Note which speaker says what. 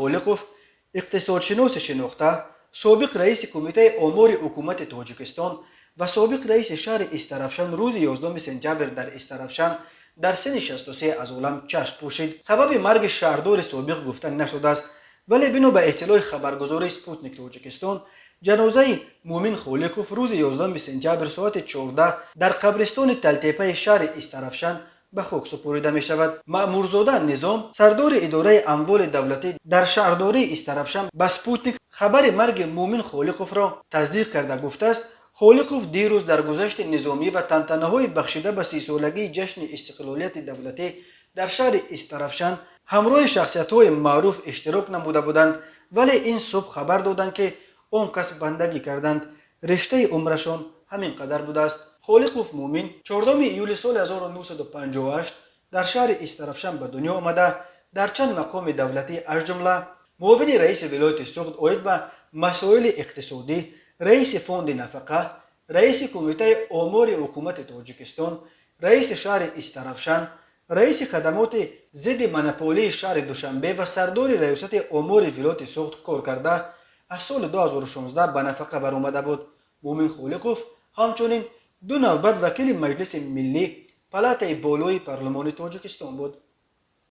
Speaker 1: خالقوف اقتصادشناس شناخته، سابق رئیس کمیته آمار حکومت تاجیکستان و سابق رئیس شهر استرافشان روز 11 سپتامبر در استرافشان در سن 63 از عالم چشم پوشید. سبب مرگ شهردار سابق گفته نشده است، ولی بنا به اطلاع خبرگزاری سپوتنیک تاجیکستان، جنازه مومن خالقوف روز 11 سپتامبر ساعت 14 در قبرستان تلتیپه شهر استرافشان به خاک سپرده می شود. مأمورزاده نظام، سردار اداره اموال دولتی در شهرداری استرافشان، به سپوتنیک خبر مرگ مومن خالقوف را تصدیق کرده گفته است خالقوف دیروز در گذشت نظامی و تنتنه‌های بخشیده به 30 سالگی جشن استقلالیت دولتی در شهر استرافشان همراه شخصیت‌های معروف اشتراک نموده بودند، ولی این صبح خبر دادند که آن کس بندگی کردند. رشته عمرشان همین قدر بوده است. خالقوف مومن 14 ایول سال 1958 در شهر استرافشان به دنیا آمده. در چند مقام دولتی از جمله معاون رئیس ولایت سوخت اوید به مسائل اقتصادی، رئیس فوند نفقه، رئیس کمیته آمار حکومت تاجیکستان، رئیس شهر استرافشان، رئیس خدمات ضد منپولی شهر دوشنبه و سردار ریاست آمار ولایت سوخت کار کرده. از سال 2016 به نفقه برآمده بود. مومن خالقوف همچنین 2 نوبت وکیل مجلس ملی پلات بالای پارلمان تاجیکستان بود.